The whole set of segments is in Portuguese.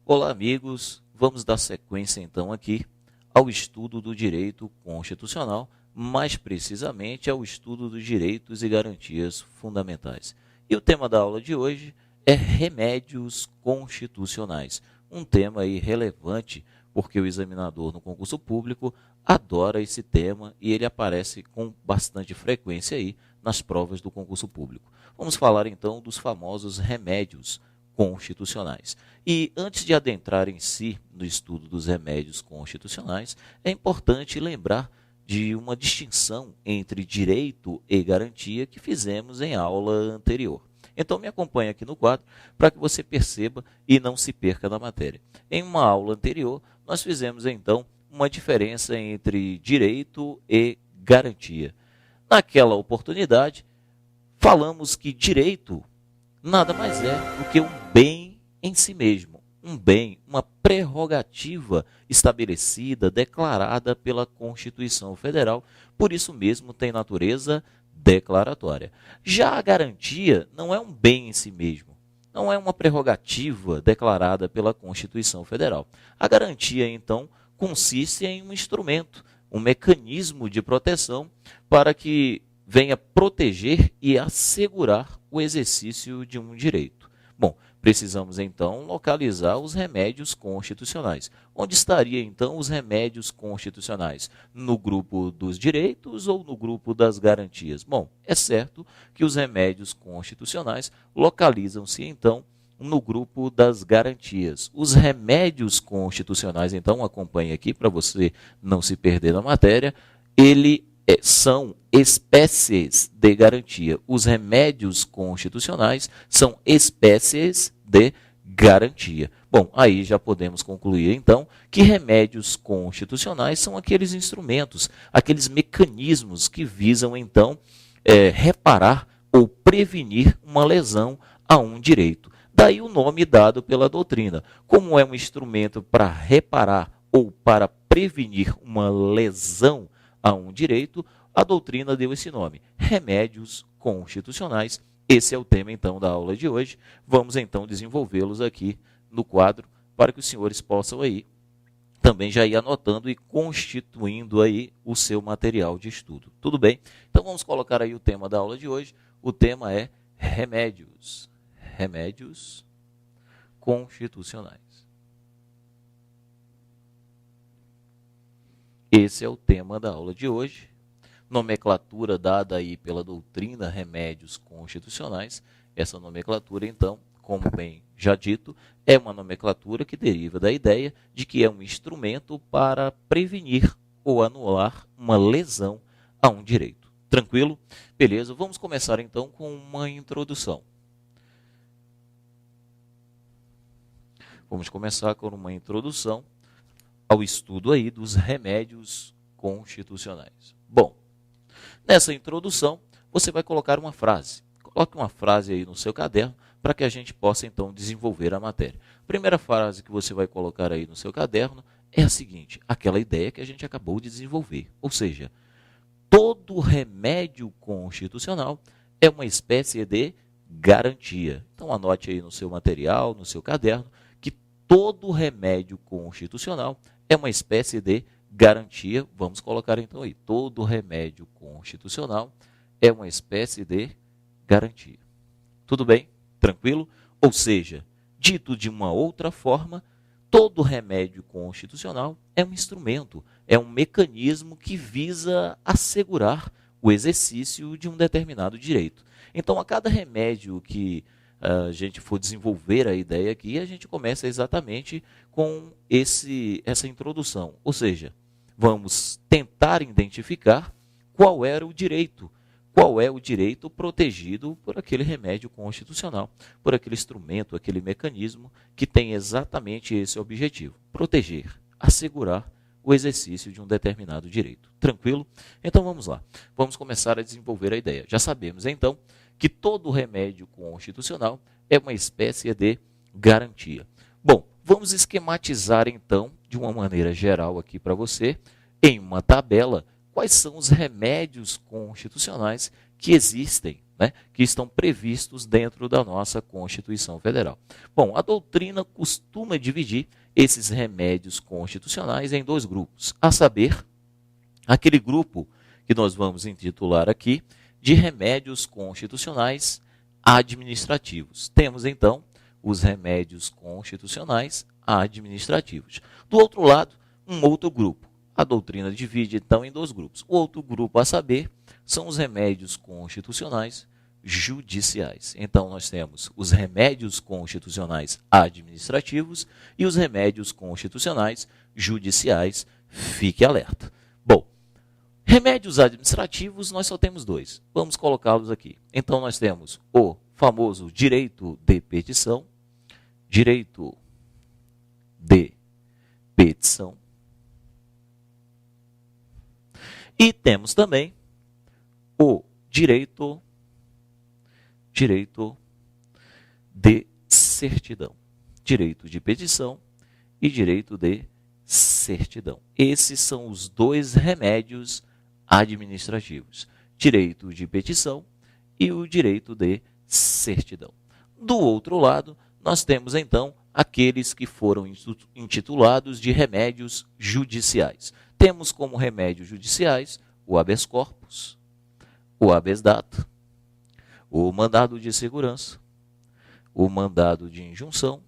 Olá, amigos. Vamos dar sequência então aqui ao estudo do direito constitucional, mais precisamente ao estudo dos direitos e garantias fundamentais. E o tema da aula de hoje é remédios constitucionais, um tema aí relevante porque o examinador no concurso público adora esse tema e ele aparece com bastante frequência aí nas provas do concurso público. Vamos falar então dos famosos remédios constitucionais. E antes de adentrar em si no estudo dos remédios constitucionais, é importante lembrar de uma distinção entre direito e garantia que fizemos em aula anterior. Então me acompanhe aqui no quadro para que você perceba e não se perca na matéria. Em uma aula anterior, nós fizemos então uma diferença entre direito e garantia. Naquela oportunidade, falamos que direito nada mais é do que um bem em si mesmo, um bem, uma prerrogativa estabelecida, declarada pela Constituição Federal, por isso mesmo tem natureza declaratória. Já a garantia não é um bem em si mesmo, não é uma prerrogativa declarada pela Constituição Federal. A garantia, então, consiste em um instrumento, um mecanismo de proteção para que venha proteger e assegurar o exercício de um direito. Bom, precisamos então localizar os remédios constitucionais. Onde estaria então os remédios constitucionais? No grupo dos direitos ou no grupo das garantias? Bom, é certo que os remédios constitucionais localizam-se então no grupo das garantias. Os remédios constitucionais, então, acompanhe aqui para você não se perder na matéria, são espécies de garantia. Os remédios constitucionais são espécies de garantia. Bom, aí já podemos concluir, então, que remédios constitucionais são aqueles instrumentos, aqueles mecanismos que visam, então, reparar ou prevenir uma lesão a um direito. Daí o nome dado pela doutrina. Como é um instrumento para reparar ou para prevenir uma lesão a um direito, a doutrina deu esse nome, remédios constitucionais. Esse é o tema, então, da aula de hoje. Vamos, então, desenvolvê-los aqui no quadro para que os senhores possam aí também já ir anotando e constituindo aí o seu material de estudo. Tudo bem? Então, vamos colocar aí o tema da aula de hoje. O tema é remédios. Remédios constitucionais. Esse é o tema da aula de hoje. Nomenclatura dada aí pela doutrina remédios constitucionais. Essa nomenclatura, então, como bem já dito, é uma nomenclatura que deriva da ideia de que é um instrumento para prevenir ou anular uma lesão a um direito. Tranquilo? Beleza, vamos começar então com uma introdução. Vamos começar com uma introdução ao estudo aí dos remédios constitucionais. Bom, nessa introdução, você vai colocar uma frase. Coloque uma frase aí no seu caderno para que a gente possa, então, desenvolver a matéria. A primeira frase que você vai colocar aí no seu caderno é a seguinte, aquela ideia que a gente acabou de desenvolver. Ou seja, todo remédio constitucional é uma espécie de garantia. Então, anote aí no seu material, no seu caderno, que todo remédio constitucional é uma espécie de garantia. Vamos colocar então aí, todo remédio constitucional é uma espécie de garantia. Tudo bem? Tranquilo? Ou seja, dito de uma outra forma, todo remédio constitucional é um instrumento, é um mecanismo que visa assegurar o exercício de um determinado direito. Então, a cada remédio que a gente for desenvolver a ideia aqui, a gente começa exatamente com essa introdução. Ou seja, vamos tentar identificar qual era o direito, qual é o direito protegido por aquele remédio constitucional, por aquele instrumento, aquele mecanismo que tem exatamente esse objetivo, proteger, assegurar o exercício de um determinado direito. Tranquilo? Então vamos lá, vamos começar a desenvolver a ideia. Já sabemos então que todo remédio constitucional é uma espécie de garantia. Bom, vamos esquematizar então, de uma maneira geral aqui para você, em uma tabela, quais são os remédios constitucionais que existem né, que estão previstos dentro da nossa Constituição Federal. Bom, a doutrina costuma dividir esses remédios constitucionais em dois grupos, a saber, aquele grupo que nós vamos intitular aqui de remédios constitucionais administrativos. Temos, então, os remédios constitucionais administrativos. Do outro lado, um outro grupo. A doutrina divide, então, em dois grupos. O outro grupo, a saber, são os remédios constitucionais judiciais. Então, nós temos os remédios constitucionais administrativos e os remédios constitucionais judiciais. Fique alerta. Bom, remédios administrativos, nós só temos dois. Vamos colocá-los aqui. Então, nós temos o famoso direito de petição, direito de petição. E temos também o direito de certidão. Direito de petição e direito de certidão. Esses são os dois remédios administrativos. Direito de petição e o direito de certidão. Do outro lado, nós temos então aqueles que foram intitulados de remédios judiciais. Temos como remédios judiciais o habeas corpus, o habeas data, o mandado de segurança, o mandado de injunção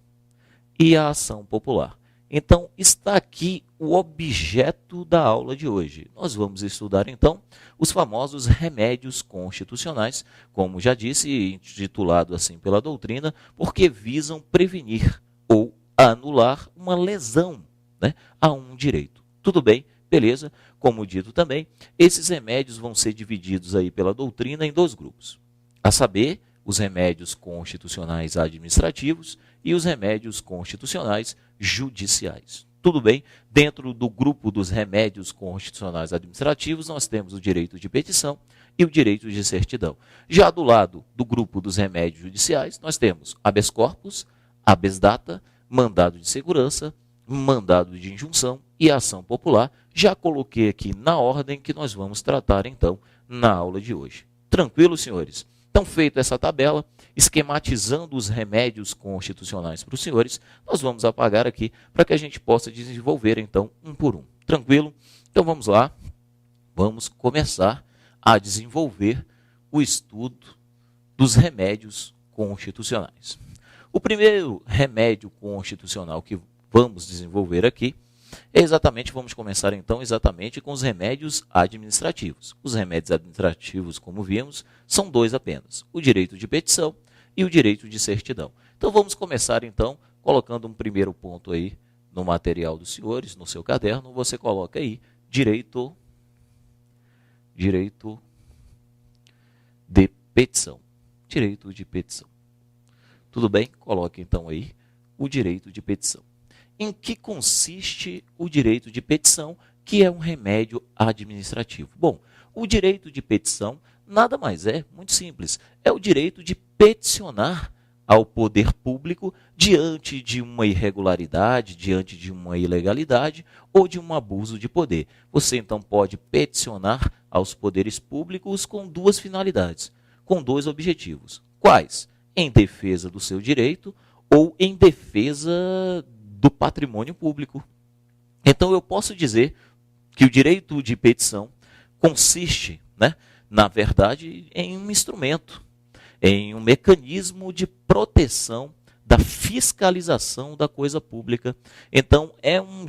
e a ação popular. Então, está aqui o objeto da aula de hoje. Nós vamos estudar, então, os famosos remédios constitucionais, como já disse, intitulado assim pela doutrina, porque visam prevenir ou anular uma lesão, né, a um direito. Tudo bem? Beleza? Como dito também, esses remédios vão ser divididos aí pela doutrina em dois grupos. A saber, os remédios constitucionais administrativos e os remédios constitucionais judiciais. Tudo bem? Dentro do grupo dos remédios constitucionais administrativos, nós temos o direito de petição e o direito de certidão. Já do lado do grupo dos remédios judiciais, nós temos habeas corpus, habeas data, mandado de segurança, mandado de injunção e ação popular. Já coloquei aqui na ordem que nós vamos tratar, então, na aula de hoje. Tranquilo, senhores? Então, feita essa tabela, esquematizando os remédios constitucionais para os senhores, nós vamos apagar aqui para que a gente possa desenvolver, então, um por um. Tranquilo? Então, vamos lá. Vamos começar a desenvolver o estudo dos remédios constitucionais. O primeiro remédio constitucional que vamos desenvolver aqui é vamos começar então exatamente com os remédios administrativos. Os remédios administrativos, como vimos, são dois apenas, o direito de petição e o direito de certidão. Então vamos começar então colocando um primeiro ponto aí no material dos senhores, no seu caderno, você coloca aí direito de petição. Direito de petição. Tudo bem? Coloque então aí o direito de petição. Em que consiste o direito de petição, que é um remédio administrativo? Bom, o direito de petição nada mais é, muito simples, é o direito de peticionar ao poder público diante de uma irregularidade, diante de uma ilegalidade ou de um abuso de poder. Você então pode peticionar aos poderes públicos com duas finalidades, com dois objetivos. Quais? Em defesa do seu direito ou em defesa do patrimônio público. Então, eu posso dizer que o direito de petição consiste, na verdade, em um instrumento, em um mecanismo de proteção da fiscalização da coisa pública. Então, é um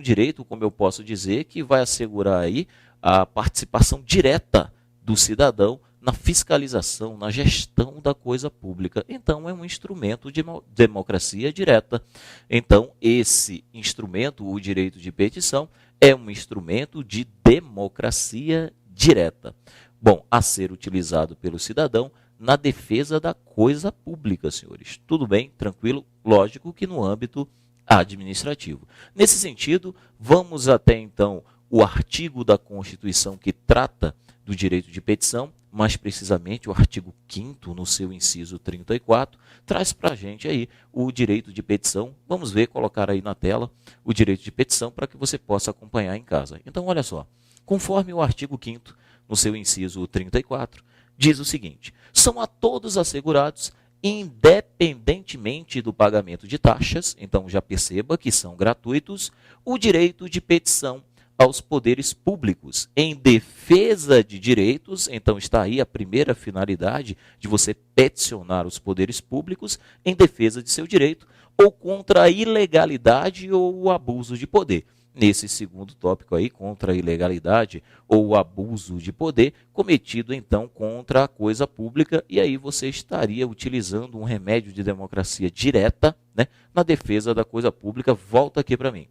direito, como eu posso dizer, que vai assegurar aí a participação direta do cidadão na fiscalização, na gestão da coisa pública. Então, é um instrumento de democracia direta. Então, esse instrumento, o direito de petição, é um instrumento de democracia direta. Bom, a ser utilizado pelo cidadão na defesa da coisa pública, senhores. Tudo bem? Tranquilo? Lógico que no âmbito administrativo. Nesse sentido, vamos até então o artigo da Constituição que trata do direito de petição, mais precisamente o artigo 5º, no seu inciso 34, traz para a gente aí o direito de petição. Vamos ver, colocar aí na tela o direito de petição para que você possa acompanhar em casa. Então, olha só, conforme o artigo 5º, no seu inciso 34, diz o seguinte: são a todos assegurados, independentemente do pagamento de taxas, então já perceba que são gratuitos, o direito de petição aos poderes públicos em defesa de direitos. Então está aí a primeira finalidade de você peticionar os poderes públicos em defesa de seu direito ou contra a ilegalidade ou o abuso de poder. Nesse segundo tópico aí, contra a ilegalidade ou o abuso de poder cometido então contra a coisa pública, e aí você estaria utilizando um remédio de democracia direta, né, na defesa da coisa pública. Volta aqui para mim.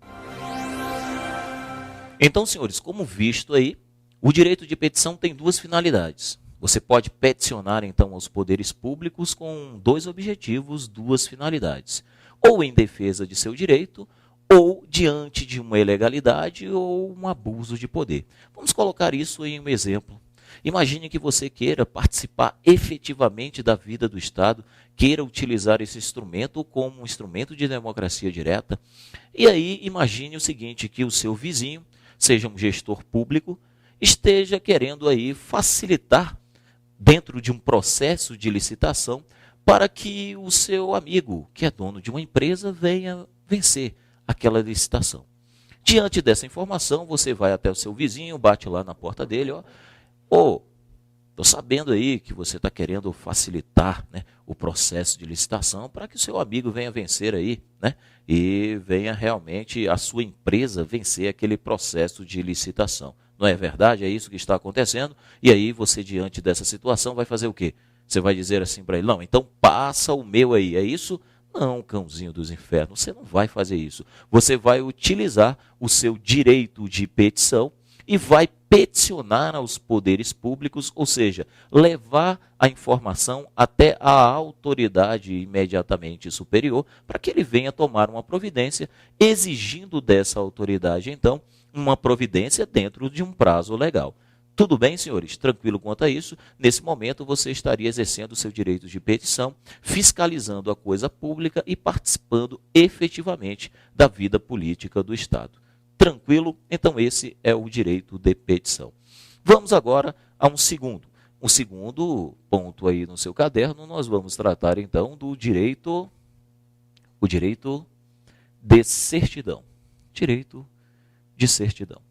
Então, senhores, como visto aí, o direito de petição tem duas finalidades. Você pode peticionar, então, aos poderes públicos com dois objetivos, duas finalidades. Ou em defesa de seu direito, ou diante de uma ilegalidade ou um abuso de poder. Vamos colocar isso em um exemplo. Imagine que você queira participar efetivamente da vida do Estado, queira utilizar esse instrumento como um instrumento de democracia direta. E aí, imagine o seguinte, que o seu vizinho, seja um gestor público, esteja querendo aí facilitar dentro de um processo de licitação para que o seu amigo, que é dono de uma empresa, venha vencer aquela licitação. Diante dessa informação, você vai até o seu vizinho, bate lá na porta dele, estou sabendo aí que você está querendo facilitar, né, o processo de licitação para que o seu amigo venha vencer aí, né, e venha realmente a sua empresa vencer aquele processo de licitação. Não é verdade? É isso que está acontecendo. E aí você, diante dessa situação, vai fazer o quê? Você vai dizer assim para ele: não, então passa o meu aí, é isso? Não, cãozinho dos infernos, você não vai fazer isso. Você vai utilizar o seu direito de petição e vai peticionar aos poderes públicos, ou seja, levar a informação até a autoridade imediatamente superior para que ele venha tomar uma providência, exigindo dessa autoridade, então, uma providência dentro de um prazo legal. Tudo bem, senhores? Tranquilo quanto a isso? Nesse momento, você estaria exercendo o seu direito de petição, fiscalizando a coisa pública e participando efetivamente da vida política do Estado. Tranquilo? Então, esse é o direito de petição. Vamos agora a um segundo. Um segundo ponto aí no seu caderno, nós vamos tratar então do direito, o direito de certidão. Direito de certidão.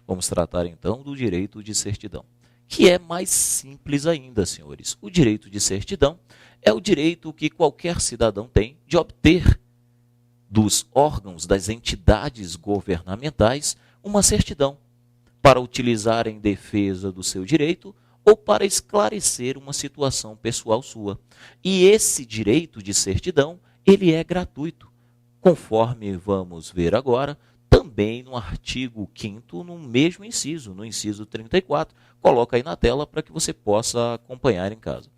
Vamos tratar então do direito de certidão, que é mais simples ainda, senhores. O direito de certidão é o direito que qualquer cidadão tem de obter dos órgãos, das entidades governamentais, uma certidão para utilizar em defesa do seu direito ou para esclarecer uma situação pessoal sua. E esse direito de certidão, ele é gratuito, conforme vamos ver agora, também no artigo 5º, no mesmo inciso, no inciso 34. Coloca aí na tela para que você possa acompanhar em casa.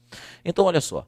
Então, olha só.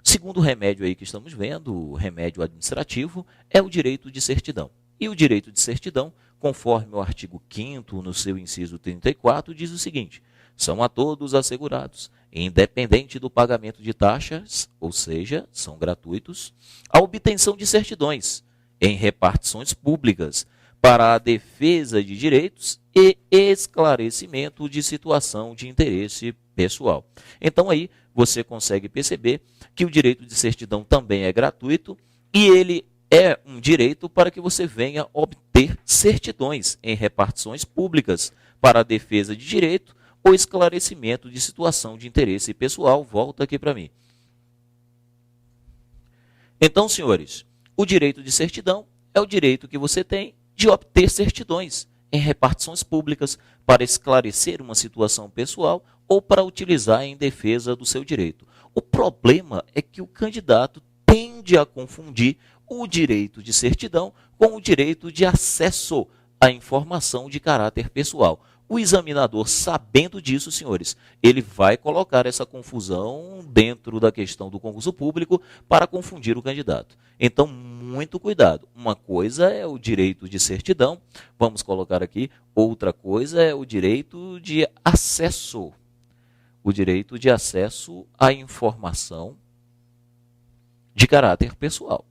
Segundo remédio aí que estamos vendo, o remédio administrativo, é o direito de certidão. E o direito de certidão, conforme o artigo 5º, no seu inciso 34, diz o seguinte: são a todos assegurados, independente do pagamento de taxas, ou seja, são gratuitos, a obtenção de certidões em repartições públicas para a defesa de direitos e esclarecimento de situação de interesse pessoal. Então aí você consegue perceber que o direito de certidão também é gratuito e ele é um direito para que você venha obter certidões em repartições públicas para a defesa de direito ou esclarecimento de situação de interesse pessoal. Volta aqui para mim. Então, senhores, o direito de certidão é o direito que você tem de obter certidões em repartições públicas para esclarecer uma situação pessoal ou para utilizar em defesa do seu direito. O problema é que o candidato tende a confundir o direito de certidão com o direito de acesso à informação de caráter pessoal. O examinador, sabendo disso, senhores, ele vai colocar essa confusão dentro da questão do concurso público para confundir o candidato. Então, muito cuidado. Uma coisa é o direito de certidão, vamos colocar aqui, outra coisa é o direito de acesso. O direito de acesso à informação de caráter pessoal.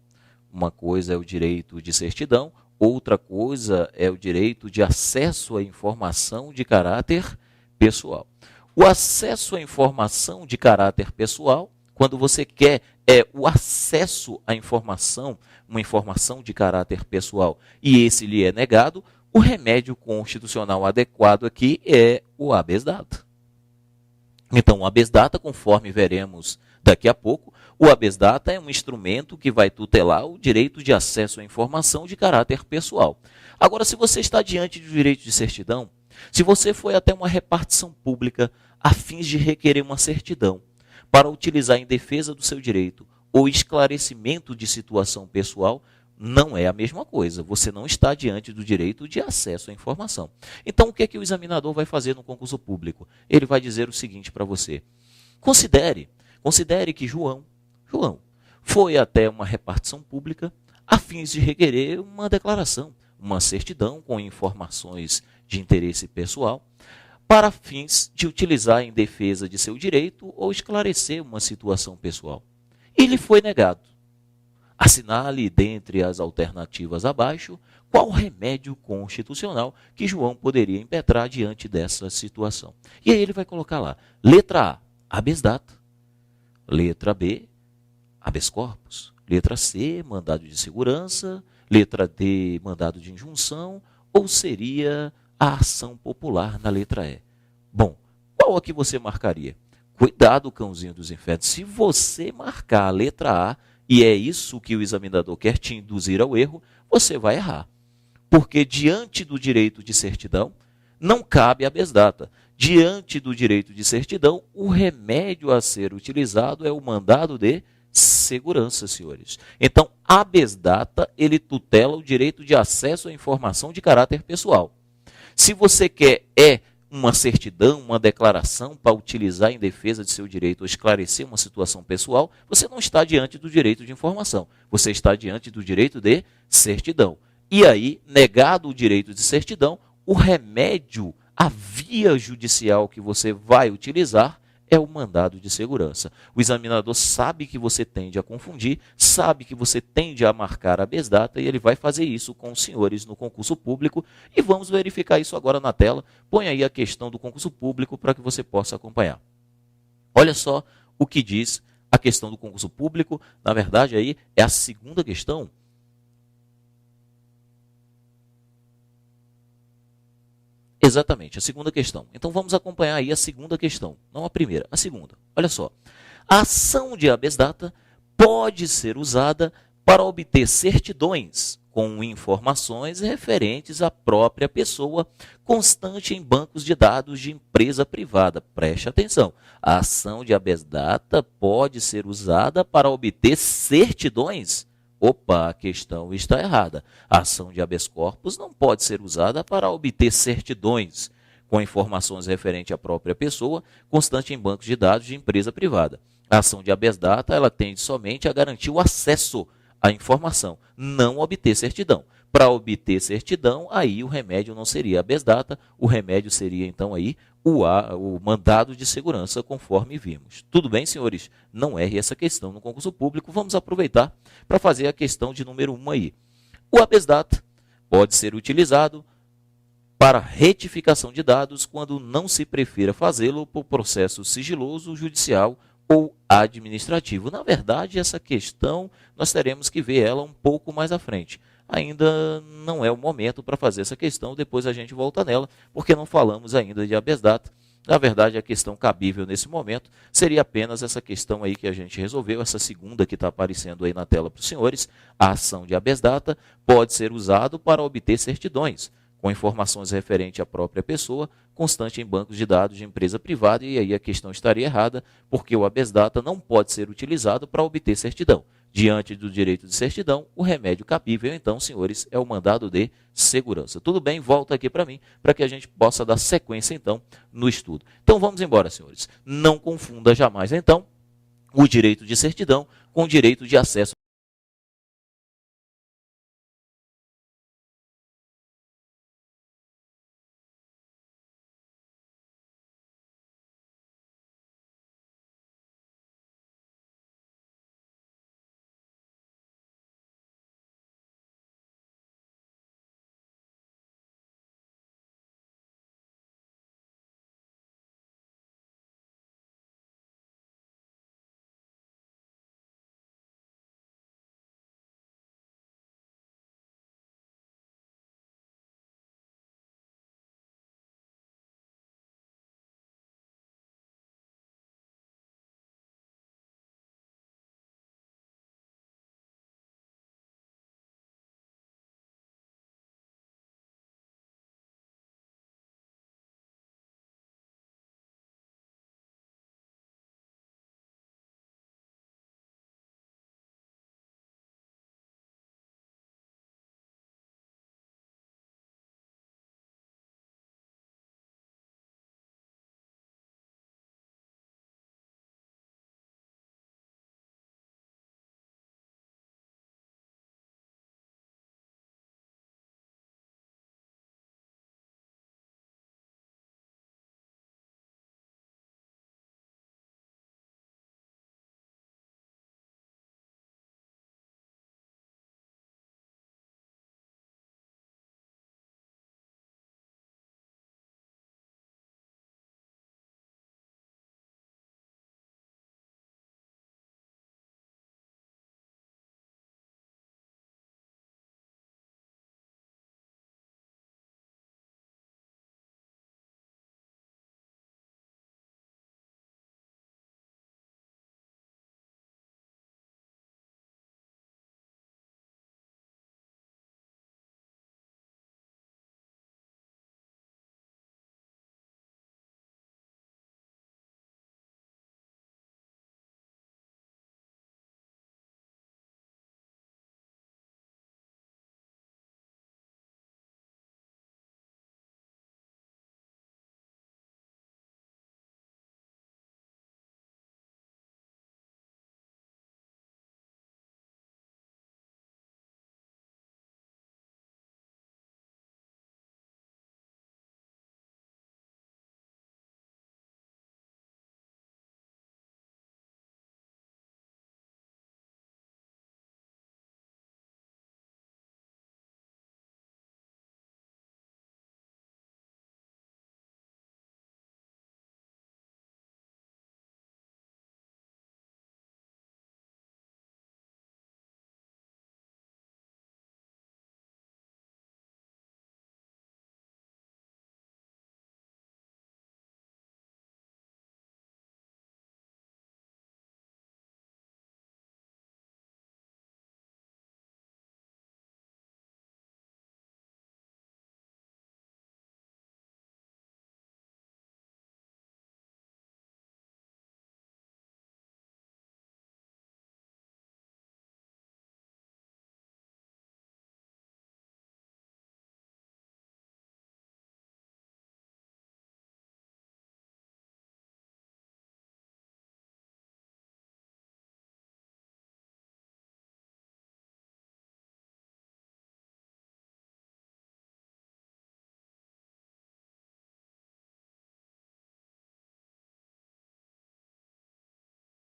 Uma coisa é o direito de certidão, outra coisa é o direito de acesso à informação de caráter pessoal. O acesso à informação de caráter pessoal, quando você quer o acesso à informação, uma informação de caráter pessoal, e esse lhe é negado, o remédio constitucional adequado aqui é o habeas data. Então, o habeas data, conforme veremos daqui a pouco, o habeas data é um instrumento que vai tutelar o direito de acesso à informação de caráter pessoal. Agora, se você está diante do direito de certidão, se você foi até uma repartição pública a fins de requerer uma certidão para utilizar em defesa do seu direito ou esclarecimento de situação pessoal, não é a mesma coisa. Você não está diante do direito de acesso à informação. Então, o que é que o examinador vai fazer no concurso público? Ele vai dizer o seguinte para você. Considere que João foi até uma repartição pública a fins de requerer uma declaração, uma certidão com informações de interesse pessoal, para fins de utilizar em defesa de seu direito ou esclarecer uma situação pessoal. E lhe foi negado. Assinale, dentre as alternativas abaixo, qual remédio constitucional que João poderia impetrar diante dessa situação. E aí ele vai colocar lá, letra A, habeas data. Letra B, habeas corpus. Letra C, mandado de segurança. Letra D, mandado de injunção. Ou seria a ação popular na letra E? Bom, qual a que você marcaria? Cuidado, cãozinho dos infernos. Se você marcar a letra A, e é isso que o examinador quer te induzir ao erro, você vai errar. Porque diante do direito de certidão, não cabe habeas data. Diante do direito de certidão, o remédio a ser utilizado é o mandado de segurança, senhores. Então, habeas data, ele tutela o direito de acesso à informação de caráter pessoal. Se você quer uma certidão, uma declaração para utilizar em defesa de seu direito ou esclarecer uma situação pessoal, você não está diante do direito de informação, você está diante do direito de certidão. E aí, negado o direito de certidão, o remédio, a via judicial que você vai utilizar é o mandado de segurança. O examinador sabe que você tende a confundir, sabe que você tende a marcar habeas data e ele vai fazer isso com os senhores no concurso público e vamos verificar isso agora na tela. Põe aí a questão do concurso público para que você possa acompanhar. Olha só o que diz a questão do concurso público. Na verdade, aí é a segunda questão. Exatamente, a segunda questão. Então vamos acompanhar aí a segunda questão, não a primeira, a segunda. Olha só. A ação de habeas data pode ser usada para obter certidões com informações referentes à própria pessoa, constante em bancos de dados de empresa privada. Preste atenção. A ação de habeas data pode ser usada para obter certidões. Opa, a questão está errada. A ação de habeas corpus não pode ser usada para obter certidões com informações referentes à própria pessoa, constante em bancos de dados de empresa privada. A ação de habeas data, ela tende somente a garantir o acesso à informação, não obter certidão. Para obter certidão, aí o remédio não seria habeas data, o remédio seria então aí o mandado de segurança, conforme vimos. Tudo bem, senhores? Não erre essa questão no concurso público. Vamos aproveitar para fazer a questão de número 1 aí. O habeas data pode ser utilizado para retificação de dados quando não se prefira fazê-lo por processo sigiloso, judicial ou administrativo. Na verdade, essa questão nós teremos que ver ela um pouco mais à frente. Ainda não é o momento para fazer essa questão, depois a gente volta nela, porque não falamos ainda de habeas data. Na verdade, a questão cabível nesse momento seria apenas essa questão aí que a gente resolveu, essa segunda que está aparecendo aí na tela para os senhores. A ação de habeas data pode ser usado para obter certidões com informações referentes à própria pessoa, constante em bancos de dados de empresa privada, e aí a questão estaria errada, porque o habeas data não pode ser utilizado para obter certidão. Diante do direito de certidão, o remédio cabível, então, senhores, é o mandado de segurança. Tudo bem? Volta aqui para mim, para que a gente possa dar sequência, então, no estudo. Então, vamos embora, senhores. Não confunda jamais, então, o direito de certidão com o direito de acesso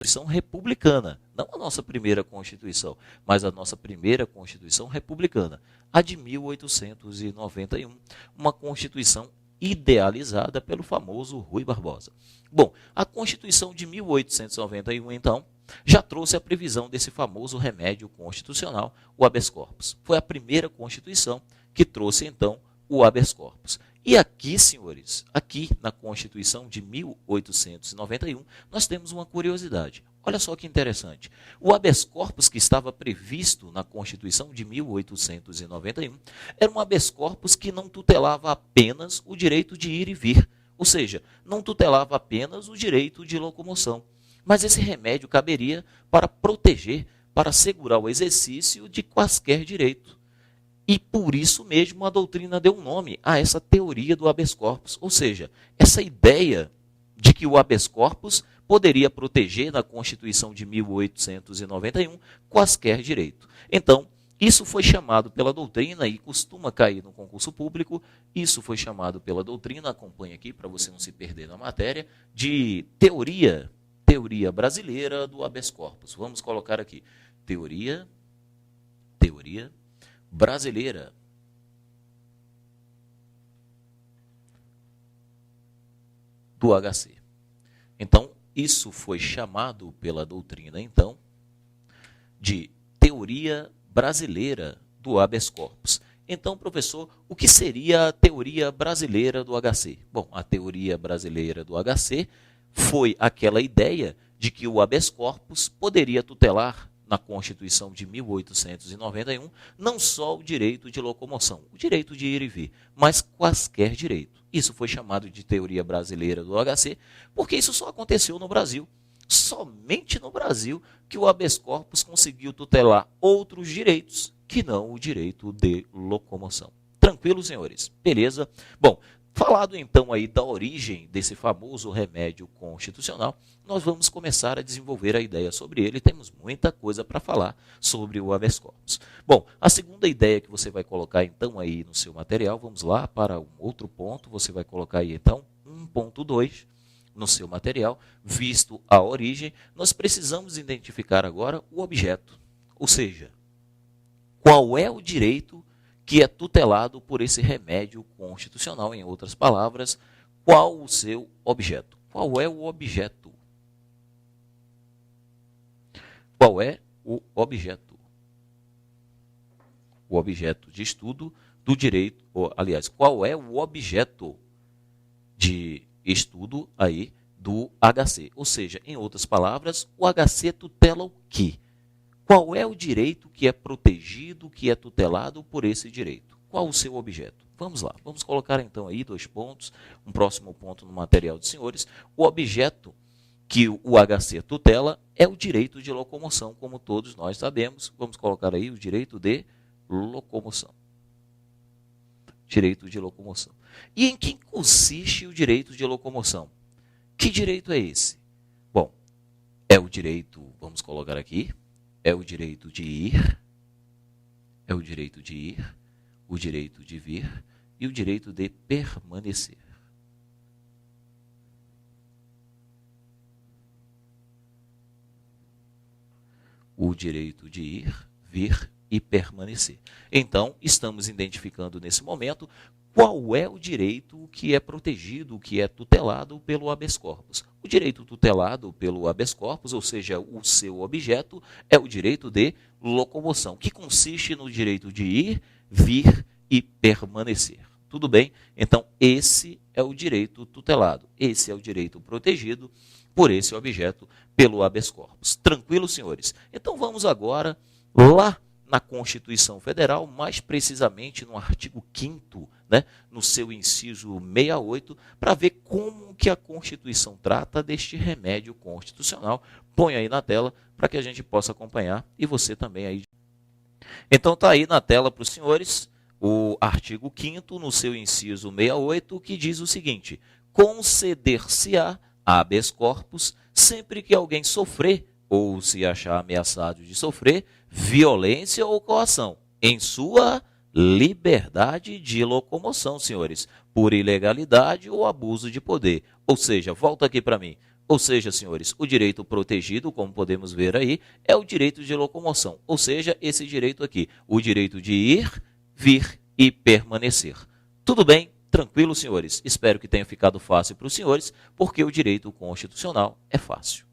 Constituição republicana, não a nossa primeira Constituição, mas a nossa primeira Constituição republicana, a de 1891, uma Constituição idealizada pelo famoso Rui Barbosa. Bom, a Constituição de 1891, então, já trouxe a previsão desse famoso remédio constitucional, o habeas corpus. Foi a primeira Constituição que trouxe, então, o habeas corpus. E aqui, senhores, aqui na Constituição de 1891, nós temos uma curiosidade. Olha só que interessante. O habeas corpus que estava previsto na Constituição de 1891 era um habeas corpus que não tutelava apenas o direito de ir e vir, ou seja, não tutelava apenas o direito de locomoção, mas esse remédio caberia para proteger, para assegurar o exercício de quaisquer direitos. E por isso mesmo a doutrina deu um nome a essa teoria do habeas corpus, ou seja, essa ideia de que o habeas corpus poderia proteger na Constituição de 1891 quaisquer direitos. Então, isso foi chamado pela doutrina, e costuma cair no concurso público, isso foi chamado pela doutrina, acompanha aqui para você não se perder na matéria, de teoria brasileira do habeas corpus. Vamos colocar aqui, teoria brasileira do HC. Então, isso foi chamado pela doutrina, então, de teoria brasileira do habeas corpus. Então, professor, o que seria a teoria brasileira do HC? Bom, a teoria brasileira do HC foi aquela ideia de que o habeas corpus poderia tutelar na Constituição de 1891, não só o direito de locomoção, o direito de ir e vir, mas quaisquer direito. Isso foi chamado de teoria brasileira do HC, porque isso só aconteceu no Brasil. Somente no Brasil que o habeas corpus conseguiu tutelar outros direitos que não o direito de locomoção. Tranquilo, senhores? Beleza? Bom, falado então aí da origem desse famoso remédio constitucional, nós vamos começar a desenvolver a ideia sobre ele. Temos muita coisa para falar sobre o habeas corpus. Bom, a segunda ideia que você vai colocar então aí no seu material, vamos lá para um outro ponto, você vai colocar aí então 1.2 no seu material, visto a origem, nós precisamos identificar agora o objeto, ou seja, qual é o direito que é tutelado por esse remédio constitucional. Em outras palavras, qual o seu objeto? Qual é o objeto? Qual é o objeto? O objeto de estudo do direito, aliás, qual é o objeto de estudo aí do HC? Ou seja, em outras palavras, o HC tutela o quê? Qual é o direito que é protegido, que é tutelado por esse direito? Qual o seu objeto? Vamos lá, vamos colocar então aí 2 pontos, um próximo ponto no material dos senhores. O objeto que o HC tutela é o direito de locomoção, como todos nós sabemos. Vamos colocar aí o direito de locomoção. Direito de locomoção. E em que consiste o direito de locomoção? Que direito é esse? Bom, é o direito, vamos colocar aqui, é o direito de ir, é o direito de ir, o direito de vir e o direito de permanecer. O direito de ir, vir e permanecer. Então, estamos identificando nesse momento qual é o direito que é protegido, que é tutelado pelo habeas corpus. O direito tutelado pelo habeas corpus, ou seja, o seu objeto, é o direito de locomoção, que consiste no direito de ir, vir e permanecer. Tudo bem? Então, esse é o direito tutelado, esse é o direito protegido por esse objeto pelo habeas corpus. Tranquilo, senhores? Então, vamos agora lá na Constituição Federal, mais precisamente no artigo 5º, né, no seu inciso 68, para ver como que a Constituição trata deste remédio constitucional. Põe aí na tela para que a gente possa acompanhar e você também aí. Então está aí na tela para os senhores o artigo 5º, no seu inciso 68, que diz o seguinte: conceder-se-á habeas corpus sempre que alguém sofrer ou se achar ameaçado de sofrer violência ou coação em sua liberdade de locomoção, senhores, por ilegalidade ou abuso de poder. Ou seja, volta aqui para mim, Ou seja, senhores, o direito protegido, como podemos ver aí, é o direito de locomoção. Ou seja, esse direito aqui, o direito de ir, vir e permanecer. Tudo bem? Tranquilo, senhores? Espero que tenha ficado fácil para os senhores, porque o direito constitucional é fácil.